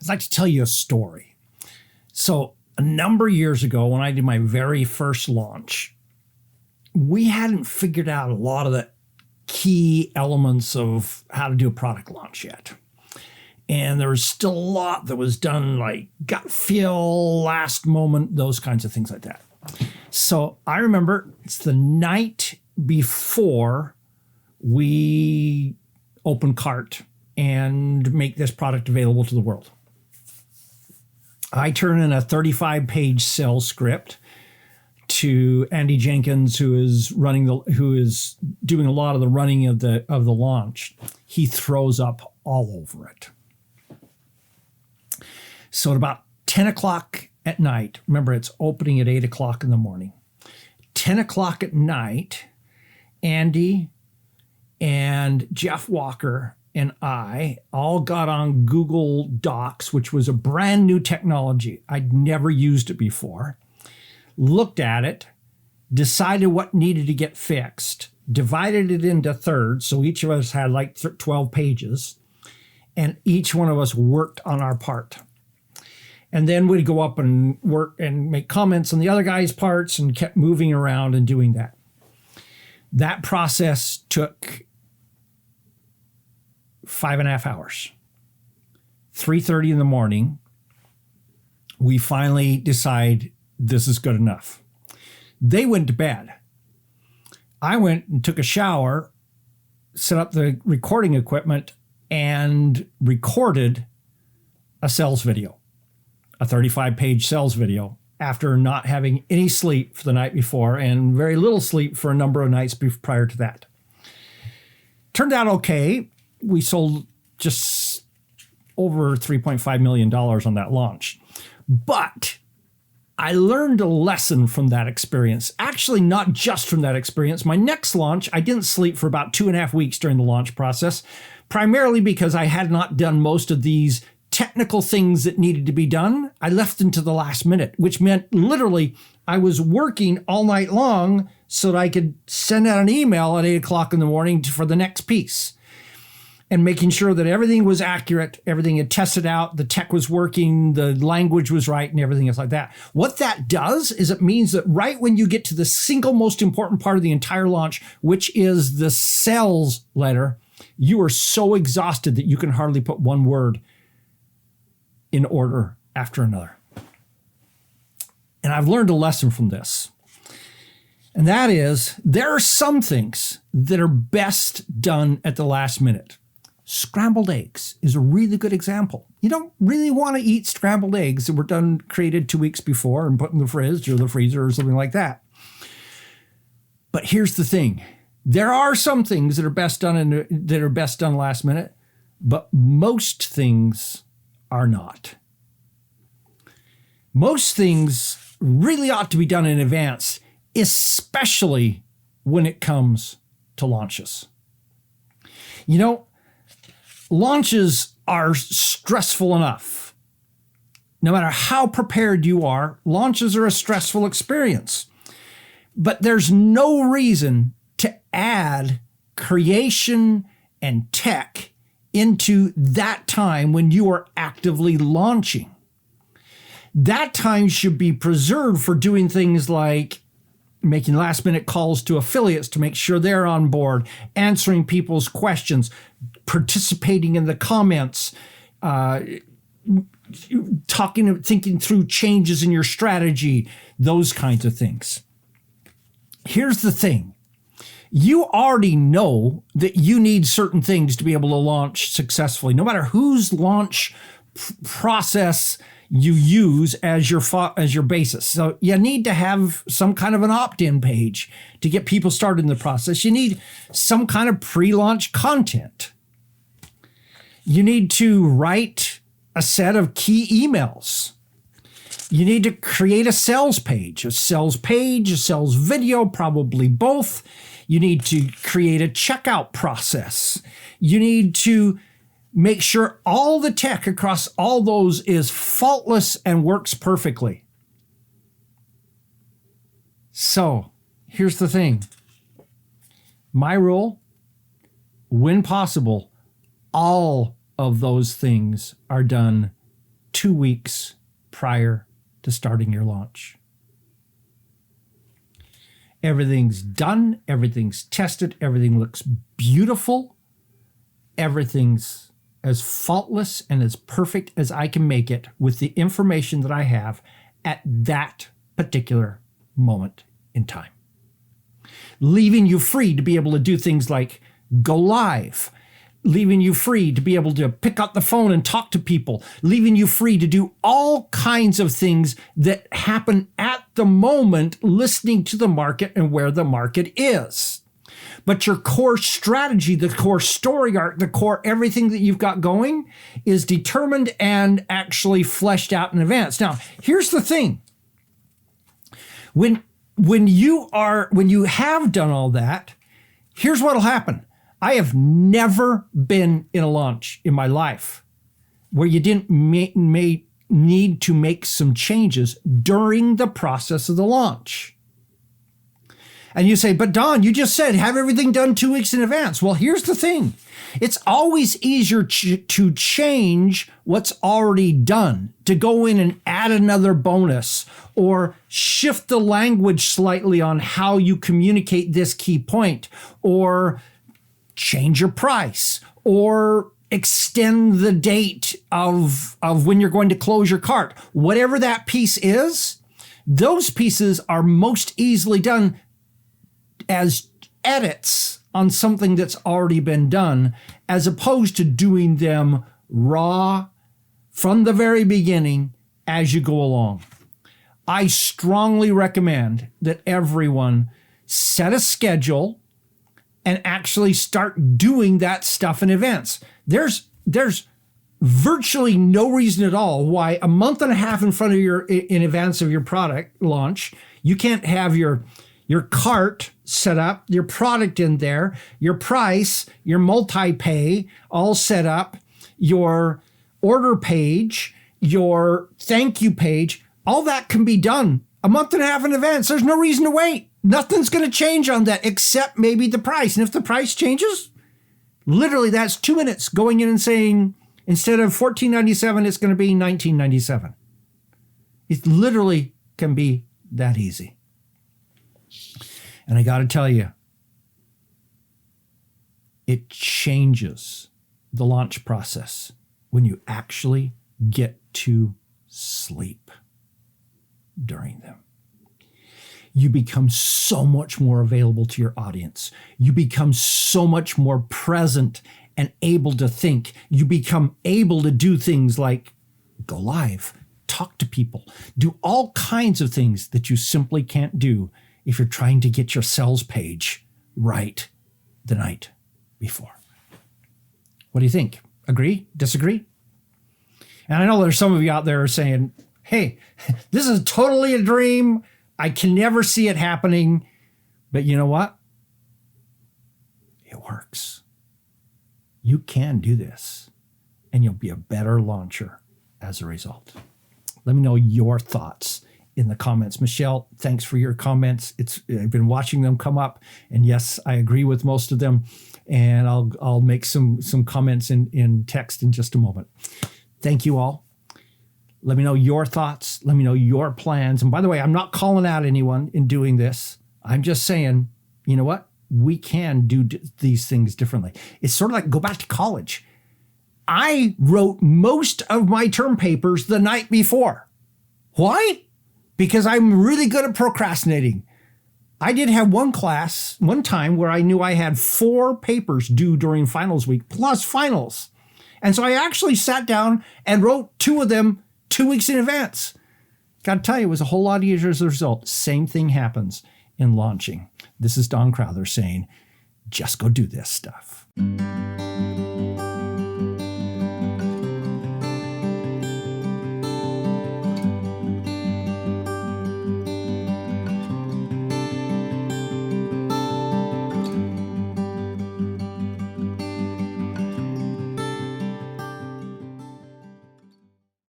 I'd like to tell you a story. So a number of years ago, when I did my very first launch, we hadn't figured out a lot of the key elements of how to do a product launch yet. And there was still a lot that was done, like gut feel, last moment, those kinds of things like that. So I remember it's the night before we open cart and make this product available to the world. I turn in a 35-page sales script to Andy Jenkins, who is doing a lot of the running of the launch. He throws up all over it. So at about 10 o'clock at night, remember it's opening at 8 o'clock in the morning. 10 o'clock at night, Andy and Jeff Walker and I all got on Google Docs, which was a brand new technology. I'd never used it before. Looked at it, decided what needed to get fixed, divided it into thirds. So each of us had like 12 pages, and each one of us worked on our part. And then we'd go up and work and make comments on the other guy's parts and kept moving around and doing that. That process took 5.5 hours. 3:30 in the morning, we finally decide this is good enough. They went to bed. I went and took a shower, set up the recording equipment, and recorded a sales video, a 35-page sales video, after not having any sleep for the night before and very little sleep for a number of nights prior to that. Turned out okay. We sold just over $3.5 million on that launch. But I learned a lesson from that experience. Actually, not just from that experience. My next launch, I didn't sleep for about 2.5 weeks during the launch process, primarily because I had not done most of these technical things that needed to be done. I left them to the last minute, which meant literally I was working all night long so that I could send out an email at 8 o'clock in the morning for the next piece, and making sure that everything was accurate, everything had tested out, the tech was working, the language was right, and everything else like that. What that does is it means that right when you get to the single most important part of the entire launch, which is the sales letter, you are so exhausted that you can hardly put one word in order after another. And I've learned a lesson from this. And that is, there are some things that are best done at the last minute. Scrambled eggs is a really good example. You don't really want to eat scrambled eggs that were created 2 weeks before and put in the fridge or the freezer or something like that. But here's the thing. There are some things that are best done last minute, but most things are not. Most things really ought to be done in advance, especially when it comes to launches. You know, launches are stressful enough. No matter how prepared you are, launches are a stressful experience. But there's no reason to add creation and tech into that time when you are actively launching. That time should be preserved for doing things like making last-minute calls to affiliates to make sure they're on board, answering people's questions, participating in the comments, thinking through changes in your strategy, those kinds of things. Here's the thing. You already know that you need certain things to be able to launch successfully, no matter whose launch process you use as your basis. So you need to have some kind of an opt-in page to get people started in the process. You need some kind of pre-launch content. You need to write a set of key emails. You need to create a sales page, a sales video, probably both. You need to create a checkout process. You need to make sure all the tech across all those is faultless and works perfectly. So here's the thing. My rule, when possible, all of those things are done 2 weeks prior to starting your launch. Everything's done, everything's tested, everything looks beautiful, everything's as faultless and as perfect as I can make it with the information that I have at that particular moment in time. Leaving you free to be able to do things like go live, leaving you free to be able to pick up the phone and talk to people, leaving you free to do all kinds of things that happen at the moment, listening to the market and where the market is. But your core strategy, the core story arc, the core everything that you've got going is determined and actually fleshed out in advance. Now, here's the thing. When you have done all that, here's what'll happen. I have never been in a launch in my life where you didn't need to make some changes during the process of the launch. And you say, but Don, you just said have everything done 2 weeks in advance. Well, here's the thing. It's always easier to change what's already done, to go in and add another bonus or shift the language slightly on how you communicate this key point, or change your price, or extend the date of when you're going to close your cart. Whatever that piece is, those pieces are most easily done as edits on something that's already been done, as opposed to doing them raw from the very beginning as you go along. I strongly recommend that everyone set a schedule and actually start doing that stuff in advance. There's virtually no reason at all why a month and a half in advance of your product launch, you can't have your cart set up, your product in there, your price, your multi-pay all set up, your order page, your thank you page. All that can be done a month and a half in advance. There's no reason to wait. Nothing's going to change on that except maybe the price. And if the price changes, literally that's 2 minutes going in and saying, instead of $14.97, it's going to be $19.97. It literally can be that easy. And I got to tell you, it changes the launch process when you actually get to sleep during them. You become so much more available to your audience. You become so much more present and able to think. You become able to do things like go live, talk to people, do all kinds of things that you simply can't do if you're trying to get your sales page right the night before. What do you think? Agree? Disagree? And I know there's some of you out there saying, hey, this is totally a dream. I can never see it happening. But you know what? It works. You can do this, and you'll be a better launcher as a result. Let me know your thoughts in the comments. Michelle, thanks for your comments. I've been watching them come up, and yes, I agree with most of them. And I'll make some comments in text in just a moment. Thank you all. Let me know your thoughts. Let me know your plans. And by the way, I'm not calling out anyone in doing this. I'm just saying, you know what? We can do these things differently. It's sort of like go back to college. I wrote most of my term papers the night before. Why? Because I'm really good at procrastinating. I did have one time where I knew I had 4 papers due during finals week plus finals. And so I actually sat down and wrote 2 of them 2 weeks in advance. Got to tell you, it was a whole lot easier as a result. Same thing happens in launching. This is Don Crowther saying, just go do this stuff.